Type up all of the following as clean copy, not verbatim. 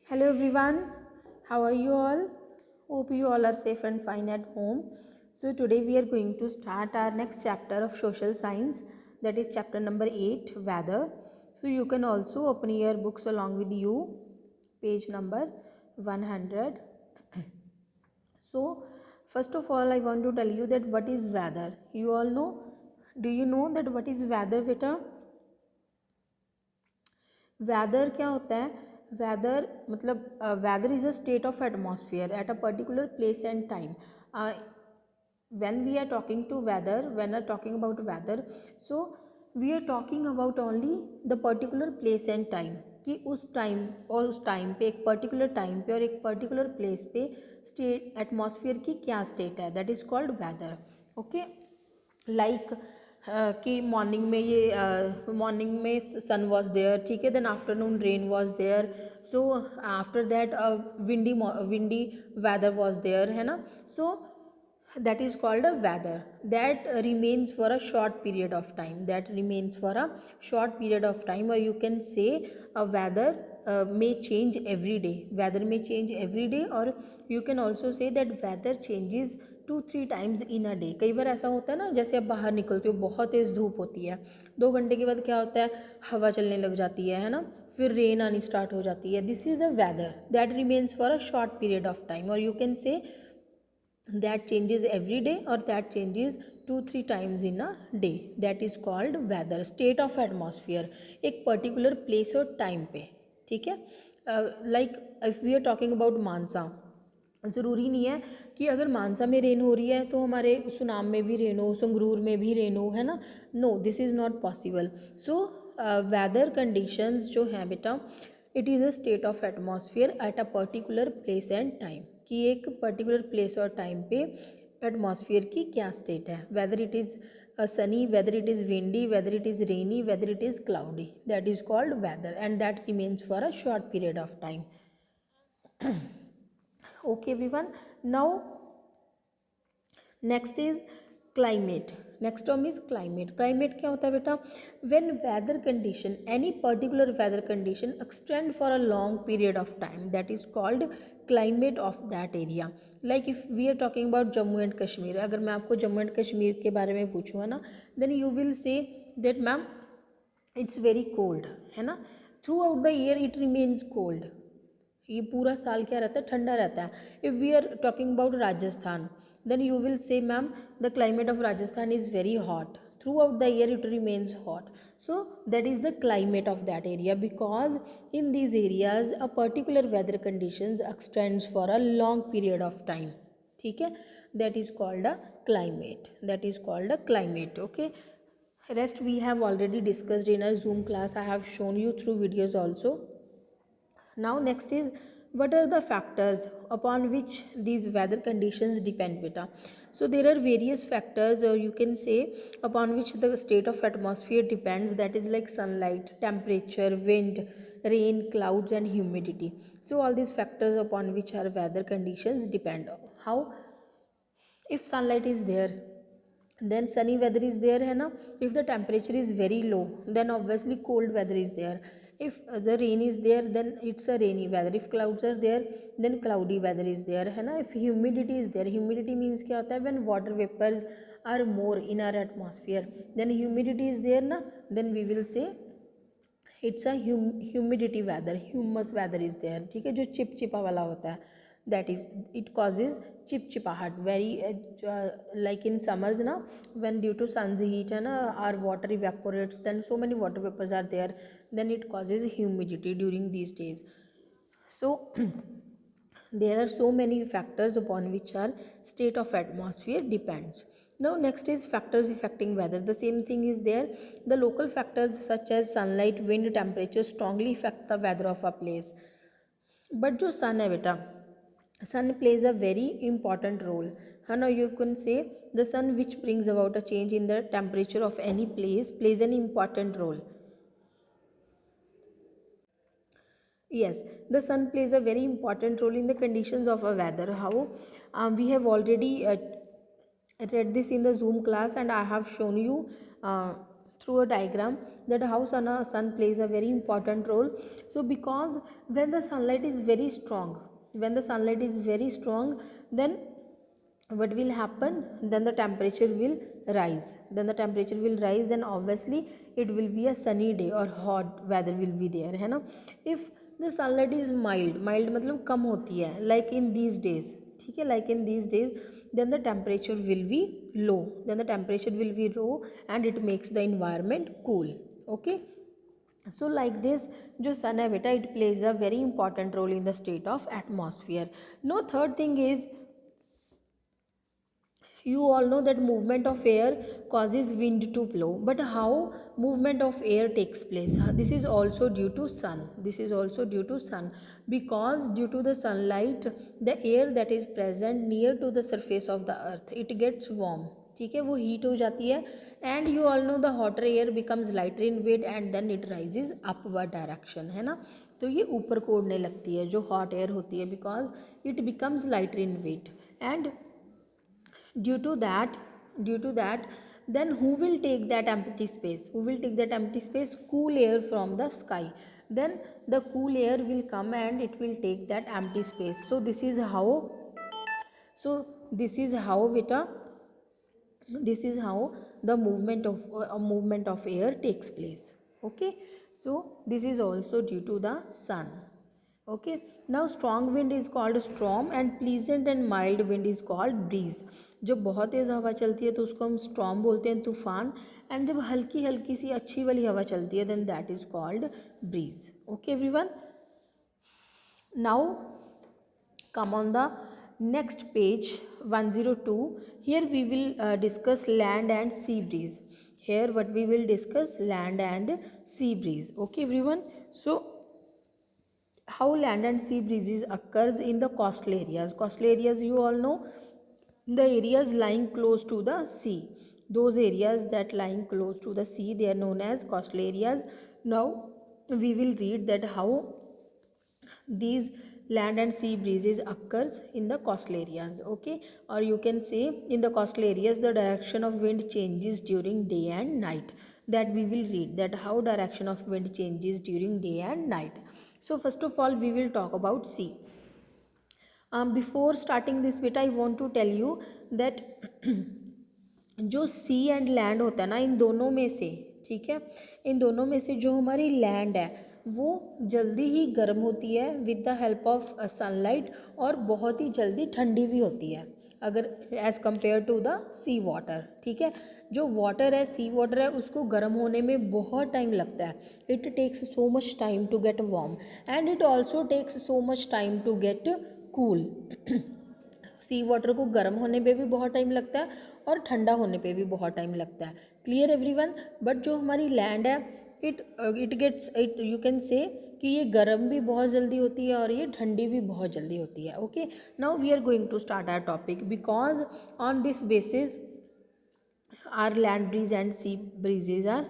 Hello everyone, how are you all? Hope you all are safe and fine at home. So, today we are going to start our next chapter of social science, that is chapter number 8, weather. So, you can also open your books along with you, page number 100. So, first of all, I want to tell you that what is weather. You all know? Do you know that what is weather, beta? Weather क्या होता है? Weather मतलब weather is a state of atmosphere at a particular place and time. When we are talking to weather, when we are talking about weather, so we are talking about only the particular place and time, कि उस time और उस time पे एक particular time पे और एक particular place पे स्टेट एटमॉस्फेयर की क्या स्टेट है, that is called weather. Okay, like कि मॉर्निंग में ये मॉर्निंग में सन वॉज देयर, ठीक है, then afternoon rain was there, so after that windy weather was there, है ना. सो that is called a weather that remains for a short period of time, that remains for a short period of time, or you can say a weather may change every day, weather may change every day, or you can also say that weather changes 2-3 times in a day. कई बार ऐसा होता है ना, जैसे आप बाहर निकलते हो, बहुत तेज़ धूप होती है, 2 घंटे के बाद क्या होता है, हवा चलने लग जाती है ना, फिर रेन आनी स्टार्ट हो जाती है. This is a weather that remains for a short period of time, और you can say that changes every day or that changes 2-3 times in a day, that is called weather. state of atmosphere एक particular place और time पे, ठीक है. like if we are talking about मानसा, ज़रूरी नहीं है कि अगर मानसा में रेन हो रही है तो हमारे सुनाम में भी रेन हो, संगरूर में भी रेन हो, है ना. No, this is not possible. So weather conditions जो हैं बेटा, it is a state of atmosphere at a particular place and time, कि एक पर्टिकुलर प्लेस और टाइम पे एटमॉस्फेयर की क्या स्टेट है, weather it is sunny, weather it is windy, weather it is rainy, weather it is cloudy, that is called weather and that remains for a short period of time. Okay everyone, now next is climate. next term is climate. climate क्या होता है बेटा? when weather condition, any particular weather condition extend for a long period of time, that is called climate of that area. like if we are talking about Jammu and Kashmir, अगर मैं आपको Jammu and Kashmir के बारे में पूछूँगा ना, then you will say that ma'am it's very cold, है ना. Throughout the year it remains cold, ये पूरा साल क्या रहता है, ठंडा रहता है. If we are talking about Rajasthan, then you will say ma'am the climate of Rajasthan is very hot, throughout the year it remains hot. So that is the climate of that area, because in these areas a particular weather conditions extends for a long period of time, ठीक है. That is called a climate, that is called a climate. Okay, rest we have already discussed in a Zoom class, I have shown you through videos also. Now next is, what are the factors upon which these weather conditions depend beta? So there are various factors, or you can say, upon which the state of atmosphere depends, that is like sunlight, temperature, wind, rain, clouds and humidity. So all these factors upon which our weather conditions depend. How? If sunlight is there, then sunny weather is there, है ना. if the temperature is very low, then obviously cold weather is there. if the rain is there, then it's a rainy weather. if clouds are there, then cloudy weather is there, है ना. if humidity is there, humidity means क्या होता है, when water vapors are more in our atmosphere, then humidity is there ना, then we will say it's a humidity weather, humus weather is there, ठीक है, जो चिपचिपा वाला होता है, दैट इज इट कॉजेज चिपचिपाहट वेरी, लाइक इन समर्स ना, when due to sun's heat, है ना, our water evaporates, then so many water vapours are there, then it causes humidity during these days. So there are so many factors upon which our state of atmosphere depends. Now next is factors affecting weather. The same thing is there. The local factors such as sunlight, wind, temperature strongly affect the weather of a place. But जो sun है बेटा, sun plays a very important role, है ना. you can say the sun which brings about a change in the temperature of any place plays an important role. Yes, the sun plays a very important role in the conditions of a weather. How? We have already read this in the Zoom class, and I have shown you through a diagram that how sun plays a very important role. So because when the sunlight is very strong, then what will happen, then the temperature will rise, then obviously it will be a sunny day or hot weather will be there, है ना. If the sunlight is mild मतलब कम होती है, like in these days, ठीक है, like in these days, then the temperature will be low and it makes the environment cool. Okay, so like this जो sun है बेटा, it plays a very important role in the state of atmosphere. Now third thing is, you all know that movement of air causes wind to blow, but how movement of air takes place? This is also due to sun, because due to the sunlight, the air that is present near to the surface of the earth, it gets warm, ठीक है, वो heat हो जाती है, and you all know the hotter air becomes lighter in weight and then it rises upward direction, है ना. तो ये ऊपर को उड़ने लगती है जो हॉट एयर होती है, because it becomes lighter in weight, and due to that then who will take that empty space? Cool air from the sky. Then the cool air will come and it will take that empty space. So this is how beta, this is how the movement of air takes place. Okay, so this is also due to the sun. Okay, now strong wind is called storm and pleasant and mild wind is called breeze. जब बहुत तेज़ हवा चलती है तो उसको हम storm बोलते हैं, तूफान, एंड जब हल्की हल्की सी अच्छी वाली हवा चलती है then that is called breeze. Okay everyone, now come on the next page 102. Here we will discuss land and sea breeze. Here what we will discuss, land and sea breeze. Okay everyone, so how land and sea breezes occurs in the coastal areas. Coastal areas, you all know, the areas lying close to the sea. Those areas that lying close to the sea, they are known as coastal areas. Now we will read that how these land and sea breezes occurs in the coastal areas. Okay, or you can say in the coastal areas the direction of wind changes during day and night. That we will read that how direction of wind changes during day and night. So first of all we will talk about sea. Before starting this beta, I want to tell you that जो सी and land होता है ना, इन दोनों में से, ठीक है, इन दोनों में से जो हमारी लैंड है वो जल्दी ही गर्म होती है with the help of sunlight, और बहुत ही जल्दी ठंडी भी होती है अगर as compared to the sea water. ठीक है, जो वाटर है, सी वाटर है, उसको गर्म होने में बहुत टाइम लगता है. It takes so much time to get warm and it also takes so much time to get cool. Sea water को गर्म होने पे भी बहुत टाइम लगता है और ठंडा होने पे भी बहुत टाइम लगता है. Clear everyone. बट जो हमारी लैंड है, इट यू कैन से कि ये गर्म भी बहुत जल्दी होती है और ये ठंडी भी बहुत जल्दी होती है. Okay, now we are going to start our topic, because on this basis are land breeze and sea breezes are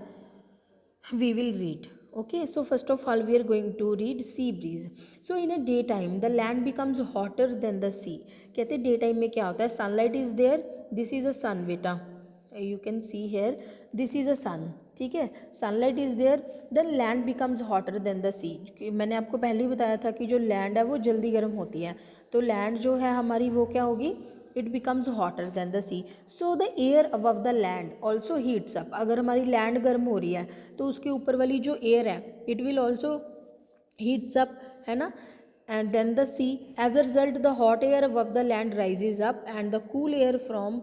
we will read. Okay, so first of all we are going to read sea breeze. So in a daytime the land becomes hotter than the sea. कहते day time में क्या होता है, sunlight is there, this is a sun बेटा, you can see here this is a sun. ठीक है, sunlight is there, then land becomes hotter than the sea. मैंने आपको पहले ही बताया था कि जो लैंड है वो जल्दी गर्म होती है, तो लैंड जो है हमारी वो क्या होगी, it becomes hotter than the sea. So the air above the land also heats up. अगर हमारी लैंड गर्म हो रही है तो उसके ऊपर वाली जो एयर है it will also heats up, है ना. And then the sea, as a result the hot air above the land rises up and the cool air from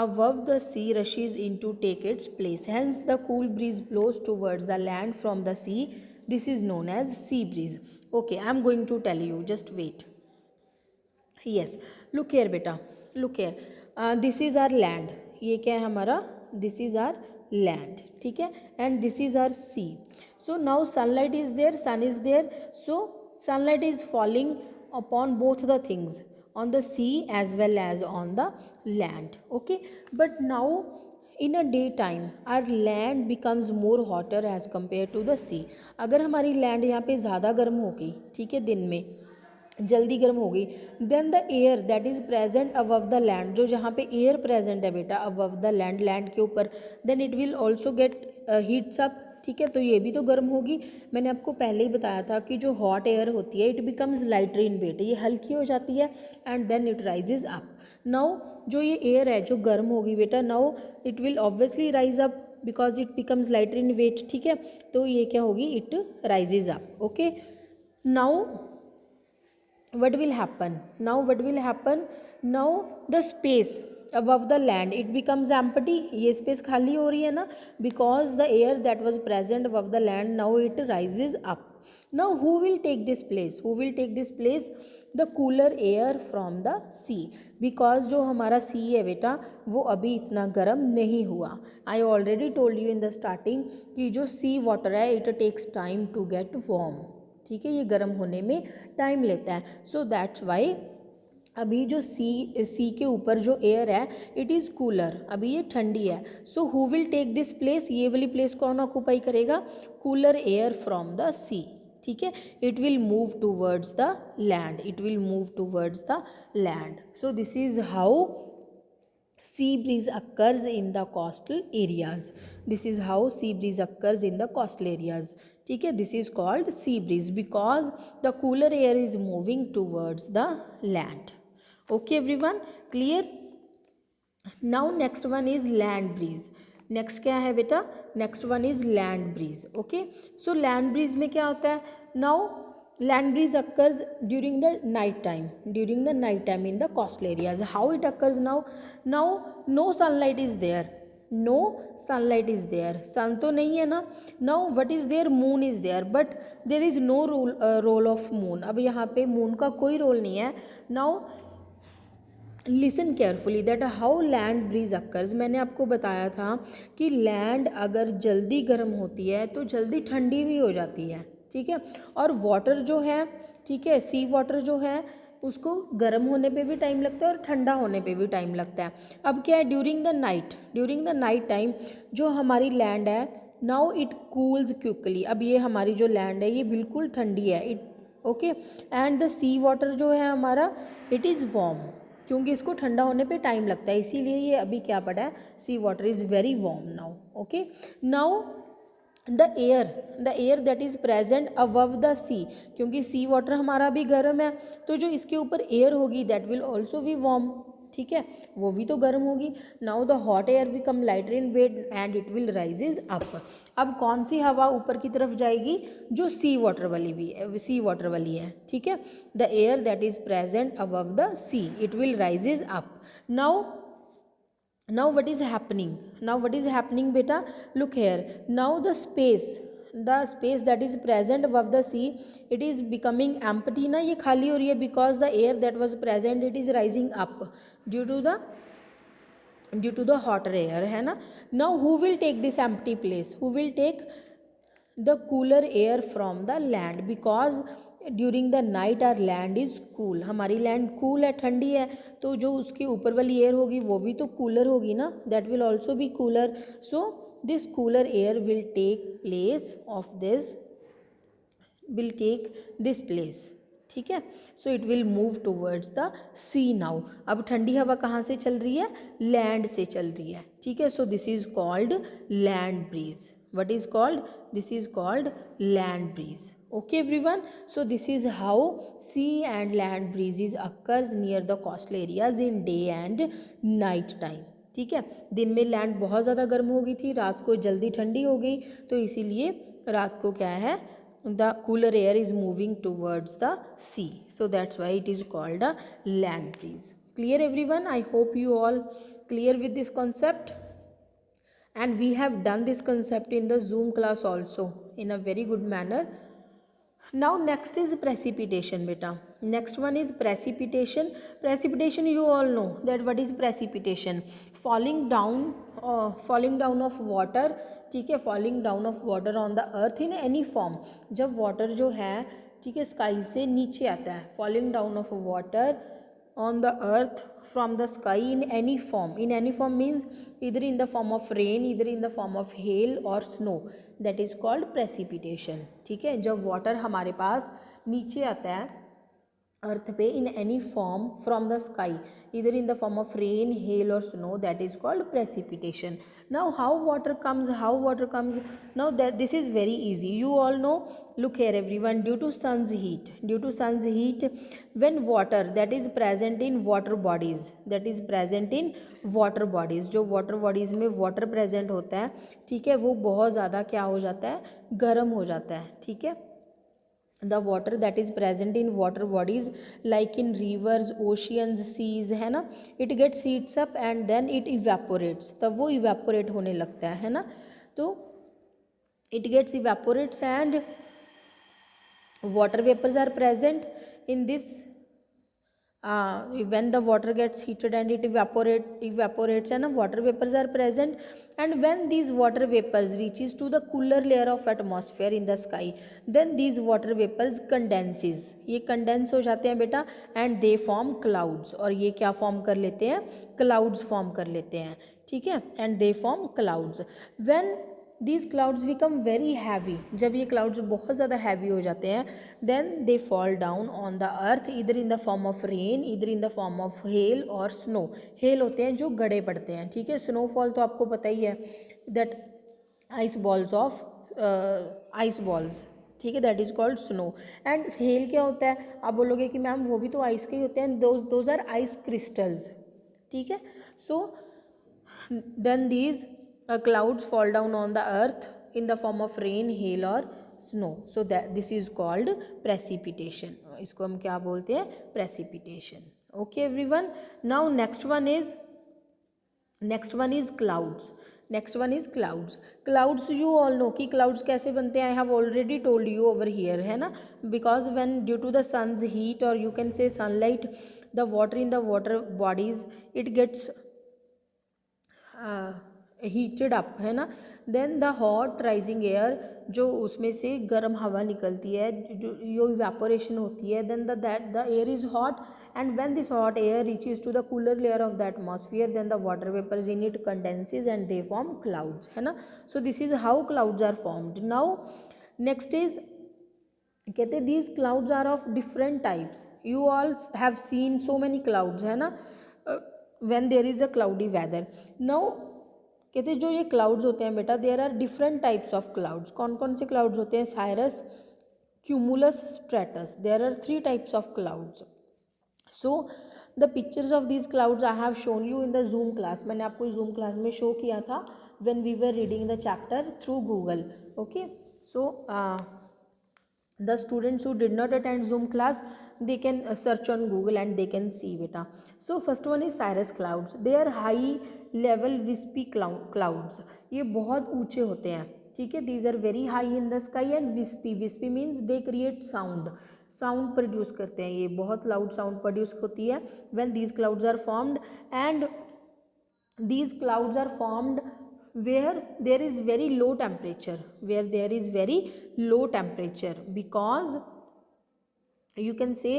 above the sea rushes in to take its place. Hence the cool breeze blows towards the land from the sea. This is known as sea breeze. Okay, I am going to tell you, just wait. Yes, look here beta, look here, this is our land. ये क्या है हमारा, this is our land. ठीक है, and this is our sea. So now sunlight is there, sun is there, so sunlight is falling upon both the things, on the sea as well as on the land. Okay, but now in a daytime our land becomes more hotter as compared to the sea. अगर हमारी land यहाँ पे ज़्यादा गर्म हो गई, ठीक है, दिन में, जल्दी गर्म होगी। Then the air that is present above the land, जो जहाँ पे एयर प्रेजेंट है बेटा अबव द लैंड, लैंड के ऊपर, then it will also get heats up, ठीक है, तो ये भी तो गर्म होगी। मैंने आपको पहले ही बताया था कि जो हॉट एयर होती है it becomes lighter in weight, ये हल्की हो जाती है and then it rises up. Now जो ये एयर है जो गर्म होगी बेटा, now it will obviously rise up because it becomes lighter in weight, ठीक है, तो ये क्या होगी, it rises up, okay. Now what will happen, now the space above the land it becomes empty, ये space खाली हो रही है ना, because the air that was present above the land now it rises up. Now who will take this place, the cooler air from the sea, because जो हमारा sea है बेटा वो अभी इतना गर्म नहीं हुआ. I already told you in the starting कि जो sea water है it takes time to get warm, ठीक है, ये गर्म होने में टाइम लेता है. सो दैट्स वाई अभी जो सी के ऊपर जो एयर है इट इज़ कूलर, अभी ये ठंडी है. So who will take this place, ये वाली प्लेस कौन ऑक्यूपाई करेगा, cooler air from the sea, ठीक है. It will move towards the land, so this is how sea breeze occurs in the coastal areas. ठीक है, this is called sea breeze because the cooler air is moving towards the land. Okay everyone, clear. Now next one is land breeze. Next क्या है बेटा, next one is land bridge. Okay, so land breeze में क्या होता है, now land breeze occurs during the night time in the coastal areas. How it occurs now, no sunlight is there, sun तो नहीं है ना. now what is there, moon is there, but there is no role of moon. अब यहाँ पे moon का कोई role नहीं है. now listen carefully that how land breeze occurs. मैंने आपको बताया था कि लैंड अगर जल्दी गर्म होती है तो जल्दी ठंडी भी हो जाती है, ठीक है. और वाटर जो है, ठीक है, सी वाटर जो है उसको गर्म होने पे भी टाइम लगता है और ठंडा होने पे भी टाइम लगता है. अब क्या है, ड्यूरिंग द नाइट टाइम जो हमारी लैंड है, नाउ इट कूल्स क्विकली. अब ये हमारी जो लैंड है ये बिल्कुल ठंडी है, it okay. And the sea water जो है हमारा इट इज़ वार्म, क्योंकि इसको ठंडा होने पे टाइम लगता है, इसीलिए ये अभी क्या पड़ा है, sea water is very warm now. Okay, now the air that is present above the sea, क्योंकि सी वाटर हमारा भी गर्म है तो जो इसके ऊपर एयर होगी that will also be warm, ठीक है, वो भी तो गर्म होगी. Now the hot air become lighter in weight and it will rises up. अब कौन सी हवा ऊपर की तरफ जाएगी, जो सी वाटर वाली है, ठीक है. The air that is present above the see it will rises up. now what is happening beta, look here. now the space that is present above the sea it is becoming empty ना, ये खाली हो रही है because the air that was present it is rising up due to the hotter air, है ना. now who will take this empty place, the cooler air from the land because during the night our land is cool, हमारी लैंड cool है, ठंडी है, तो जो उसकी ऊपर वाली एयर होगी वो भी तो कूलर होगी ना, that will also be cooler. So this cooler air will take this place, ठीक है. So it will move towards the sea now. अब ठंडी हवा कहाँ से चल रही है, लैंड से चल रही है, ठीक है. सो this is called land breeze. what is called, this is called land breeze. Okay everyone, so this is how sea and land breezes occurs near the coastal areas in day and night time. ठीक है, दिन में land बहुत ज़्यादा गर्म हो गई थी, रात को जल्दी ठंडी हो गई, तो इसीलिए रात को क्या है, the cooler air is moving towards the sea, so that's why it is called a land breeze. Clear everyone, I hope you all clear with this concept. And we have done this concept in the Zoom class also in a very good manner. Now next is precipitation beta. Next one is precipitation. You all know that what is precipitation, falling down of water, ठीक है, falling down of water on the earth in any form. जब water जो है, ठीक है, sky से नीचे आता है, falling down of water on the earth from the sky in any form means either in the form of rain, either in the form of hail or snow, that is called precipitation. ठीक है, जब water हमारे पास नीचे आता है अर्थ पे in any form from the sky, either in the form of rain, hail or snow, that is called precipitation. Now how water comes, now that this is very easy, you all know. Look here everyone, due to sun's heat, when water that is present in water bodies, जो water bodies में water present होता है, ठीक है, वो बहुत ज़्यादा क्या हो जाता है, गर्म हो जाता है, ठीक है. The water that is present in water bodies like in rivers, oceans, seas, है ना, it gets heats up and then it evaporates, तब वो evaporate होने लगता है ना. तो it gets evaporates and water vapors are present in this. When the water gets heated and it evaporates and water vapors are present, and when these water vapors reaches to the cooler layer of atmosphere in the sky, then these water vapors condenses, ये condense हो जाते हैं बेटा, and they form clouds, और ये क्या form कर लेते हैं, clouds form कर लेते हैं, ठीक है, and they form clouds. When these clouds become very heavy, जब ये clouds बहुत ज़्यादा heavy हो जाते हैं, then they fall down on the earth either in the form of rain, either in the form of hail or snow. hail होते हैं जो गड़े पड़ते हैं, ठीक है. snowfall तो आपको पता ही है, that ice balls, ठीक है, that is called snow. And hell क्या होता है, आप बोलोगे कि मैम वो भी तो आइस के ही होते हैं, दोज आर आइस क्रिस्टल्स, ठीक है. सो then these clouds fall down on the earth in the form of rain, hail or snow. So that this is called precipitation. इसको हम क्या बोलते हैं, precipitation. Okay everyone. Now next one is clouds. Clouds you all know कि clouds कैसे बनते हैं, I have already told you over here, है ना. Because when due to the sun's heat or you can say sunlight, the water in the water bodies, it gets heated up, है ना. Then the hot rising air, जो उसमें से गर्म हवा निकलती है, जो इवेपोरेशन होती है, then the air is hot, and when this hot air reaches to the cooler layer of the atmosphere, then the water vapours in it condenses and they form clouds, है ना. So this is how clouds are formed. Now next is, कहते हैं these clouds are of different types. You all have seen so many clouds, है ना, when there is a cloudy weather. Now कहते हैं जो ये क्लाउड्स होते हैं बेटा, there are different types of clouds. कौन कौन से क्लाउड्स होते हैं, cirrus, cumulus, stratus. There are 3 types of clouds. So the pictures of these clouds I have shown you in the Zoom class. मैंने आपको जूम क्लास में show किया था when we were reading the chapter through Google. Okay, so the students who did not attend zoom class, they can search on google and they can see beta. So first one is cirrus clouds. They are high level wispy clouds. ये बहुत ऊंचे होते हैं, ठीक है. these are very high in the sky and wispy means they create sound produce करते हैं, ये बहुत लाउड साउंड प्रोड्यूस होती है when these clouds are formed. And these clouds are formed where there is very low temperature, because you can say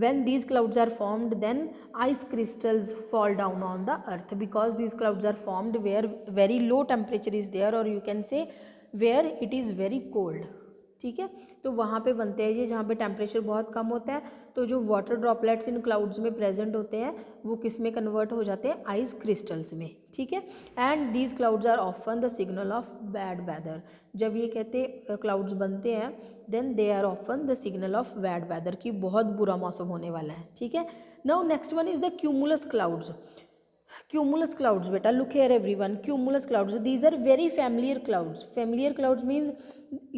when these clouds are formed, then ice crystals fall down on the earth, because these clouds are formed where very low temperature is there, or you can say where it is very cold, ठीक है. तो वहाँ पे बनते हैं ये जहाँ पे टेम्परेचर बहुत कम होता है. तो जो वाटर ड्रॉपलेट्स इन क्लाउड्स में प्रेजेंट होते हैं वो किस में कन्वर्ट हो जाते हैं, आइस क्रिस्टल्स में, ठीक है. And these clouds are often the signal of bad weather. जब ये कहते क्लाउड्स बनते हैं, then they are often the signal of bad weather, कि बहुत बुरा मौसम होने वाला है, ठीक है. Now next one is the cumulus clouds. Cumulus clouds beta, look here everyone, cumulus clouds, these are very familiar clouds means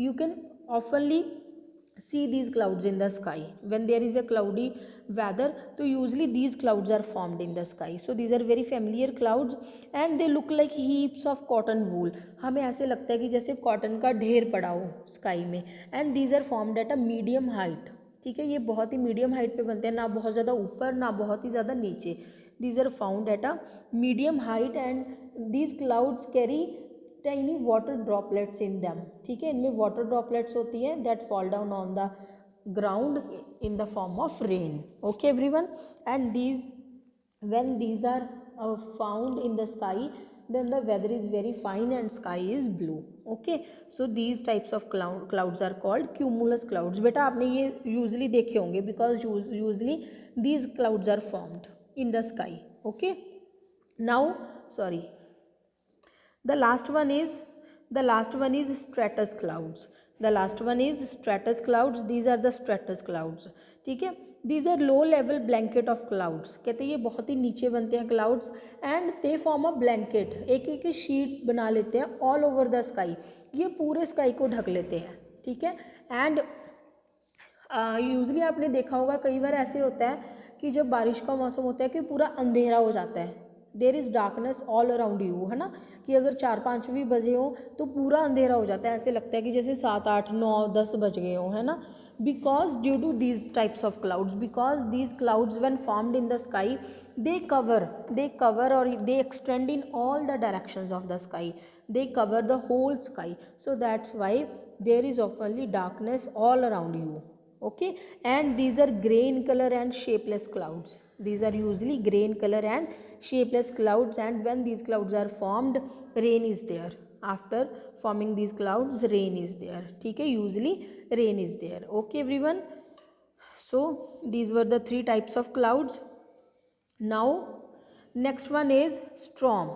you can oftenly see these clouds in the sky when there is a cloudy weather. So usually these clouds are formed in the sky. So these are very familiar clouds and they look like heaps of cotton wool. हमें ऐसे लगता है कि जैसे cotton का ढेर पड़ा हो स्काई में. And these are formed at a medium height, ठीक है. ये बहुत ही मीडियम हाइट पे बनते हैं, ना बहुत ज़्यादा ऊपर ना बहुत ही ज़्यादा नीचे. These are found at a medium height and these clouds carry tiny water droplets in them, ठीक है. इनमें water droplets होती है that fall down on the ground in the form of rain. Okay everyone. And when these are found in the sky, then the weather is very fine and sky is blue. Okay, so these types of clouds are called cumulus clouds. बेटा आपने ये usually देखे होंगे because usually these clouds are formed in the sky. Okay, now sorry, the last one is stratus clouds. The last one is stratus clouds. These are the stratus clouds. ठीक है, these are low level blanket of clouds. कहते हैं ये बहुत ही नीचे बनते हैं clouds and they form a blanket. एक एक शीट बना लेते हैं all over the sky. ये पूरे sky को ढक लेते हैं. ठीक है, and यूजली आपने देखा होगा कई बार ऐसे होता है कि जब बारिश का मौसम होता है कि पूरा अंधेरा हो जाता है. There is darkness all around you, है ना, कि अगर 4-5 भी बजे हो तो पूरा अंधेरा हो जाता है, ऐसे लगता है कि जैसे 7, 8, 9, 10 बज गए हो, है ना. Because due to these types of clouds, because these clouds when formed in the sky they cover or they extend in all the directions of the sky. They cover the whole sky, so that's why there is oftenly darkness all around you. Okay, and these are gray in color and shapeless clouds. These are usually gray in color and shapeless clouds, and when these clouds are formed, rain is there. After forming these clouds, rain is there. ठीक है, usually rain is there. Okay everyone, so these were the 3 types of clouds. Now next one is storm.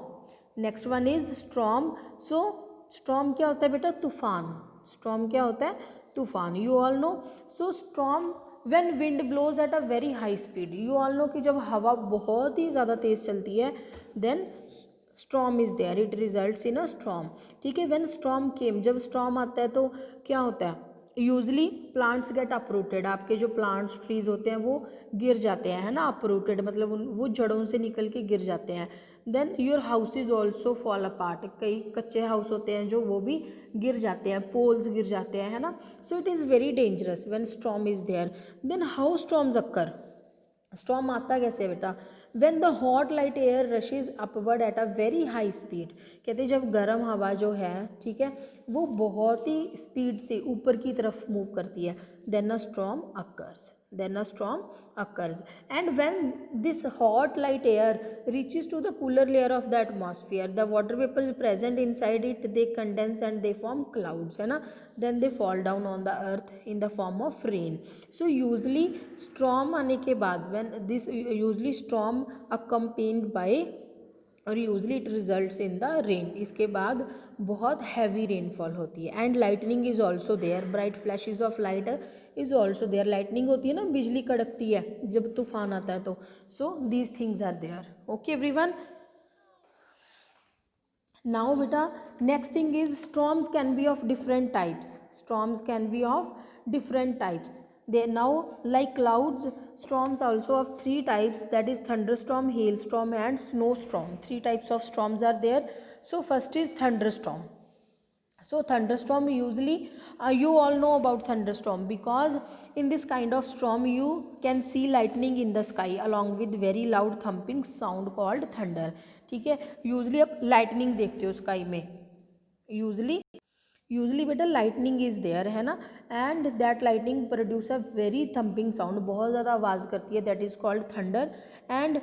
So storm क्या होता है बेटा? तूफान. storm क्या होता है? तूफान. You all know. So storm when wind blows at a very high speed. You all know कि जब हवा बहुत ही ज़्यादा तेज़ चलती है then storm is there. It results in a storm. ठीक है, when storm came, जब storm आता है तो क्या होता है? Usually plants get uprooted. आपके जो प्लांट्स ट्रीज होते हैं वो गिर जाते हैं, है ना. अपरूटेड मतलब वो जड़ों से निकल के गिर जाते हैं. Then your house is also fall apart. कई कच्चे हाउस होते हैं जो वो भी गिर जाते हैं, पोल्स गिर जाते हैं, है ना. So it is very dangerous when storm is there. Then how storms occur. Storm आता कैसे है बेटा? when the hot light air rushes upward at a very high speed. कहते हैं जब गर्म हवा जो है, ठीक है, वो बहुत ही स्पीड से ऊपर की तरफ मूव करती है, then a storm occurs. And when this hot light air reaches to the cooler layer of the atmosphere, the water vapors present inside it, they condense and they form clouds, है ना. Then they fall down on the earth in the form of rain. So usually storm आने के बाद, when this usually storm accompanied by और usually it results in the rain. इसके बाद बहुत heavy rainfall होती है. And lightning is also there. Bright flashes of light is also there. Lightning होती है ना, बिजली कड़कती है जब तूफान आता है तो. So these things are there. Okay everyone. Now बेटा next thing is storms can be of different types. They now, like clouds, storms also of 3 types, that is thunderstorm, hailstorm and snowstorm. 3 types of storms are there. So first is thunderstorm. So thunderstorm usually you all know about thunderstorm because in this kind of storm you can see lightning in the sky along with very loud thumping sound called thunder. ठीक है, usually आप lightning देखते हो sky में. Usually बेटा lightning is there, है ना. And that lightning produce a very thumping sound. बहुत ज़्यादा आवाज़ करती है, that is called thunder. And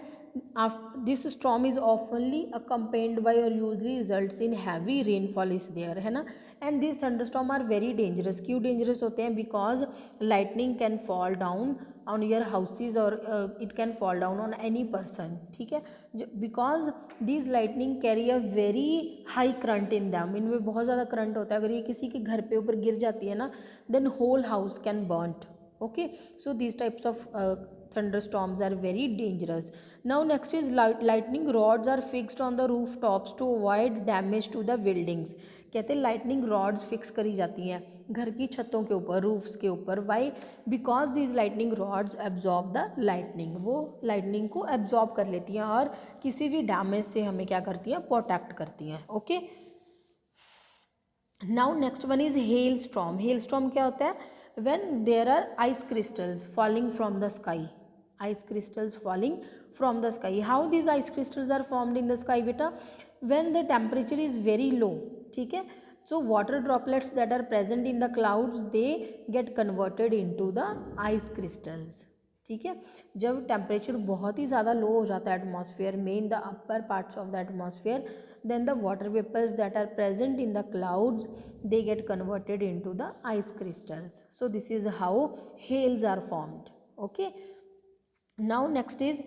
this storm is ऑफनली अकम्पेन्ड बाई और usually results in heavy rainfall is there, है ना. And this thunderstorm are very dangerous. क्यों डेंजरस होते हैं? Because lightning can fall down on your houses और it can fall down on any person. ठीक है, because this lightning carry a very high current in them. इनमें बहुत ज़्यादा current होता है. अगर ये किसी के घर पे ऊपर गिर जाती है ना, then whole house can burnt. Okay, so these types of thunderstorms are very dangerous. Now next is lightning rods are fixed on the rooftops to avoid damage to the buildings. कहते हैं lightning rods fix करी जाती हैं घर की छतों के ऊपर, roofs के ऊपर. Why? Because these lightning rods absorb the lightning. वो lightning को absorb कर लेती हैं और किसी भी damage से हमें क्या करती हैं? protect करती हैं. Okay. Now next one is hailstorm. Hailstorm क्या होता है? When there are ice crystals falling from the sky. How these ice crystals are formed in the sky beta? When the temperature is very low. ठीक है, so water droplets that are present in the clouds, they get converted into the ice crystals. ठीक है। जब temperature बहुत ही ज़्यादा लो हो जाता है एटमॉस्फेयर में, in the upper parts of the atmosphere, then the water vapors that are present in the clouds, they get converted into the ice crystals. So this is how hails are formed. Okay, now next is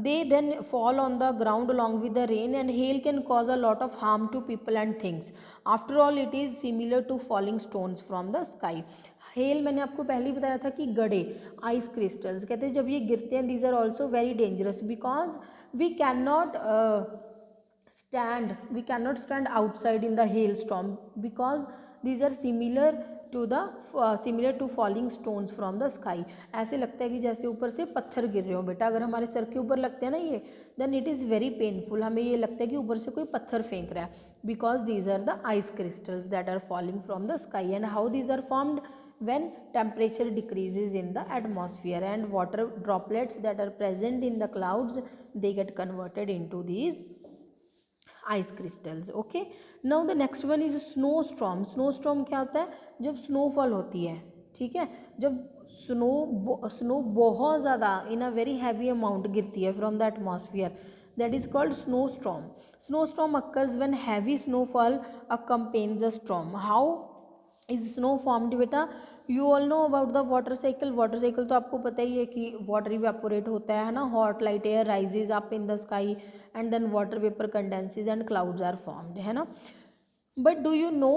they then fall on the ground along with the rain, and hail can cause a lot of harm to people and things. After all, it is similar to falling stones from the sky. Hello मैंने आपको पहले ही बताया था कि गड़े, ice crystals, कहते हैं जब ये गिरते हैं, these are also very dangerous because we can not we cannot stand outside in the hailstorm because these are similar to falling stones from the sky. ऐसे लगता है कि जैसे ऊपर से पत्थर गिर रहे हो बेटा, अगर हमारे सर के ऊपर लगते हैं ना ये, then it is very painful, हमें ये लगता है कि ऊपर से कोई पत्थर फेंक रहा है, because these are the ice crystals that are falling from the sky. And how these are formed? When temperature decreases in the atmosphere and water droplets that are present in the clouds, they get converted into these ice crystals. Okay, now the next one is snow storm. Snow storm क्या होता है? जब snowfall होती है, ठीक है, जब snow बहुत ज़्यादा इन अ वेरी हैवी अमाउंट गिरती है from the atmosphere, that is called snow storm. Snow storm occurs when heavy snowfall accompanies a storm. How is snow formed बेटा? You all know about the water cycle. Water cycle तो आपको पता ही है कि water evaporate होता है ना, hot light air rises up in the sky and then water vapour condenses and clouds are formed, है ना. But do you know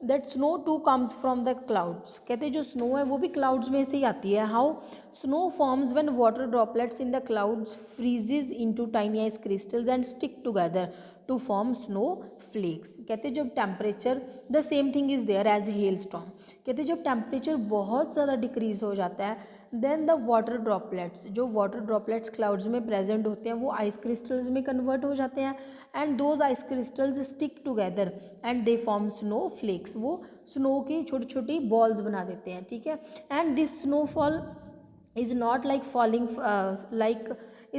that snow too comes from the clouds. कहते हैं जो स्नो है वो भी क्लाउड्स में से ही आती है. How? Snow forms when water droplets in the clouds freezes into tiny ice crystals and stick together to form snow flakes. कहते हैं जब temperature, the same thing is there as hail storm. कहते हैं जब टेम्परेचर बहुत ज़्यादा decrease हो जाता है, देन द वाटर ड्रॉपलेट्स, जो वाटर ड्रॉपलेट्स क्लाउड्स में प्रेजेंट होते हैं वो आइस क्रिस्टल्स में कन्वर्ट हो जाते हैं, and those ice crystals stick together and they form snow flakes. वो स्नो की छोटी छोटी बॉल्स बना देते हैं, ठीक है. And this snowfall is not like falling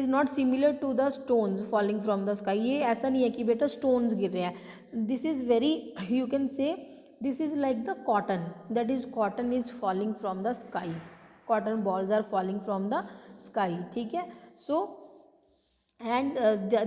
is not similar to the stones falling from the sky. ये ऐसा नहीं है कि बेटा stones गिर रहे हैं. this is very, you can say this is like the cotton, that is cotton is falling from the sky, cotton balls are falling from the sky, ठीक है. so and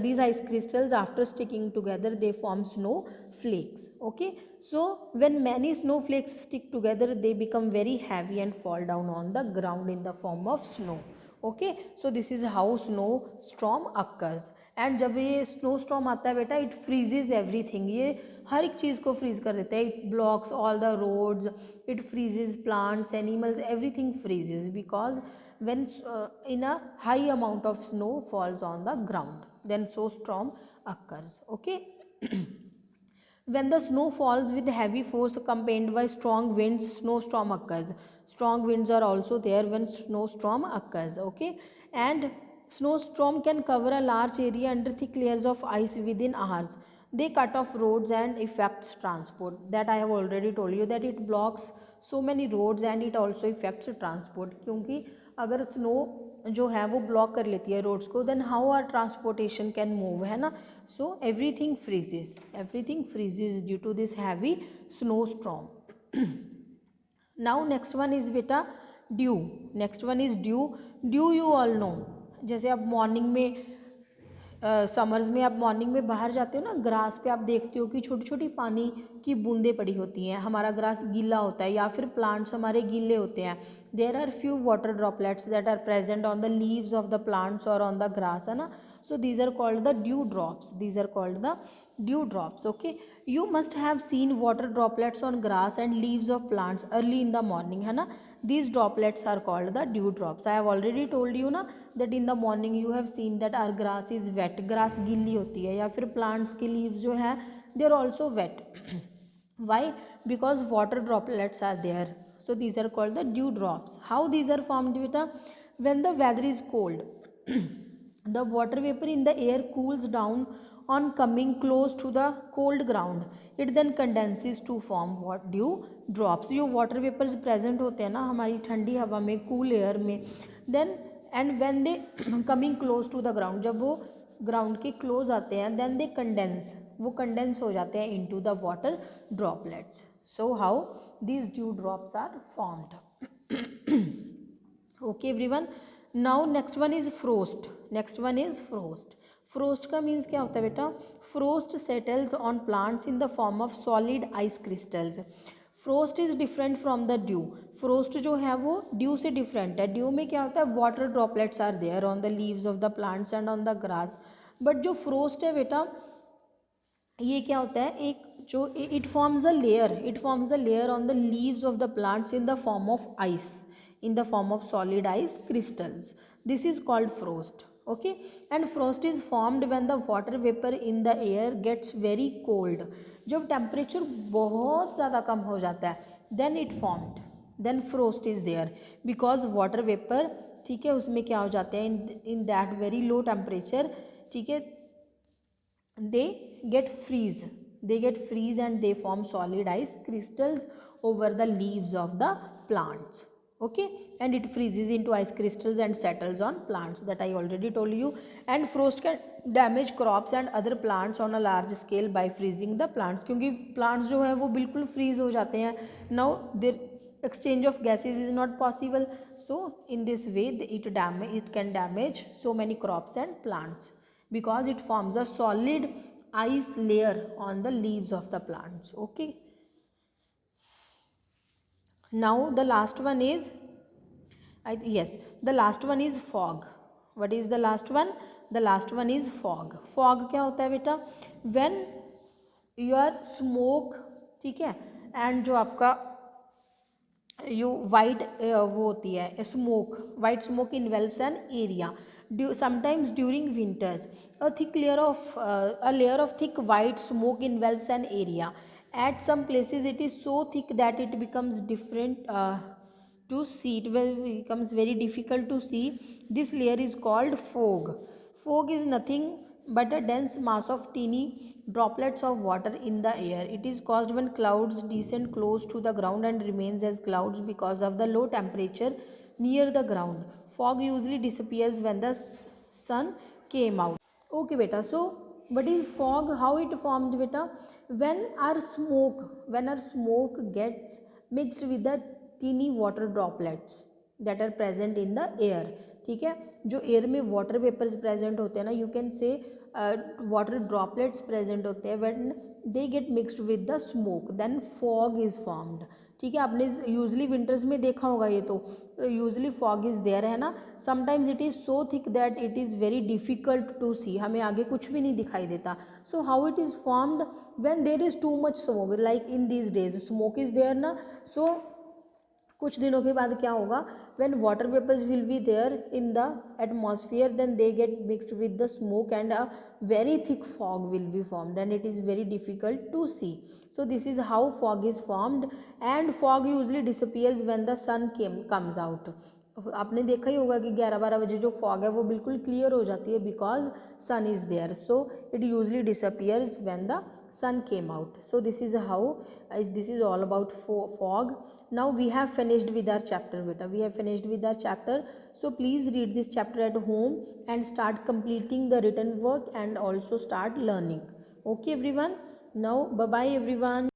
these ice crystals after sticking together they form snow flakes. Okay, so when many snowflakes stick together they become very heavy and fall down on the ground in the form of snow. Okay, so this is how snow storm occurs. And जब ये snow storm आता है बेटा, it फ्रीजेज everything, ये हर एक चीज़ को freeze कर देता है. It blocks all the roads, it freezes plants, animals, everything freezes because when in a high amount of snow falls on the ground, then so storm occurs. Okay. When the snow falls with heavy force accompanied by strong winds, snowstorm occurs. Strong winds are also there when snowstorm occurs. Okay, and snowstorm can cover a large area under thick layers of ice within hours. They cut off roads and affects transport. That I have already told you that it blocks so many roads and it also affects transport. क्योंकि अगर snow जो है वो block कर लेती है roads को, then how are transportation can move, है ना. So everything freezes due to this heavy snow storm. Now next one is बेटा due. Next one is due you all know. जैसे आप मॉर्निंग में समर्स में आप मॉर्निंग में बाहर जाते हो ना, ग्रास पे आप देखते हो कि छोटी छोटी पानी की बूंदें पड़ी होती हैं. हमारा ग्रास गीला होता है या फिर प्लांट्स हमारे गीले होते हैं. There are few water droplets that are present on the leaves of the plants और ऑन द ग्रास, है ना. So these are called the dew drops. These are called the dew drops. Okay, you must have seen water droplets on grass and leaves of plants early in the morning, है ना. These droplets are called the dew drops. I have already told you ना that in the morning you have seen that our grass is wet. grass गीली होती है, या फिर plants के leaves जो है they are also wet. Why? Because water droplets are there. So these are called the dew drops. How these are formed beta? When the weather is cold, the water vapor in the air cools down on coming close to the cold ground. It then condenses to form what? Dew drops. जो water vapors present होते हैं ना हमारी ठंडी हवा में, cool air में, then and when they coming close to the ground, जब वो ground के close आते हैं, then they condense, वो condense हो जाते हैं into the water droplets. So how these dew drops are formed. Okay everyone. Now next one is frost. Next one is frost. Frost का मीन्स क्या होता है बेटा? Frost settles on plants in the form of solid ice crystals. Frost is different from the due. Frost जो है वो due से different है. ड्यू में क्या होता है? Water droplets are there on the leaves of the plants and on the grass. But जो फ्रोस्ट है बेटा, ये क्या होता है? एक जो it forms a layer. It forms a layer on the leaves of the plants in the form of ice, in the form of solid ice crystals. This is called frost. Okay, and frost is formed when the water vapor in the air gets very cold. जब temperature बहुत ज़्यादा कम हो जाता है, then it formed, then frost is there, because water vapor, ठीक है, उसमें क्या हो जाते हैं? in that very low temperature, ठीक है, they get freeze and they form solid ice crystals over the leaves of the plants. Okay, and it freezes into ice crystals and settles on plants, that I already told you. And frost can damage crops and other plants on a large scale by freezing the plants, क्योंकि plants जो है वो बिल्कुल freeze हो जाते हैं. Now their exchange of gases is not possible, so in this way it can damage so many crops and plants, because it forms a solid ice layer on the leaves of the plants. Okay, now the last one is the last one is fog. What is the last one? The last one is fog. Fog क्या होता है बेटा? When your smoke, ठीक है, and जो आपका white वो होती है smoke, white smoke involves an area. Sometimes during winters, a layer of thick white smoke envelops an area. At some places it is so thick that it becomes to see. It becomes very difficult to see. This layer is called fog. Fog is nothing but a dense mass of teeny droplets of water in the air. It is caused when clouds descend close to the ground and remains as clouds because of the low temperature near the ground. Fog usually disappears when the sun came out. Okay beta, so what is fog? How it formed beta? When our smoke gets mixed with the teeny water droplets that are present in the air. ठीक है, जो air में water vapours present होते हैं ना, you can say water droplets present होते हैं, when they get mixed with the smoke, then fog is formed. ठीक है, आपने यूजली विंटर्स में देखा होगा ये, तो यूजली फॉग इज देयर है ना. Sometimes it is so thick that it is very difficult to see, हमें आगे कुछ भी नहीं दिखाई देता. So how it is formed? When there is too much smoke, like in these days smoke is there ना. सो कुछ दिनों के बाद क्या होगा? when water vapors will be there in the atmosphere, then they get mixed with the smoke and a very thick fog will be formed, and it is very difficult to see. So this is how fog is formed, and fog usually disappears when the sun comes out. आपने देखा ही होगा कि 11-12 बजे जो fog है वो बिल्कुल clear हो जाती है, because sun is there. So it usually disappears when the sun came out. So this is how this is all about fog. Now we have finished with our chapter beta. We have finished with our chapter. So please read this chapter at home and start completing the written work and also start learning. Okay everyone. Now bye bye everyone.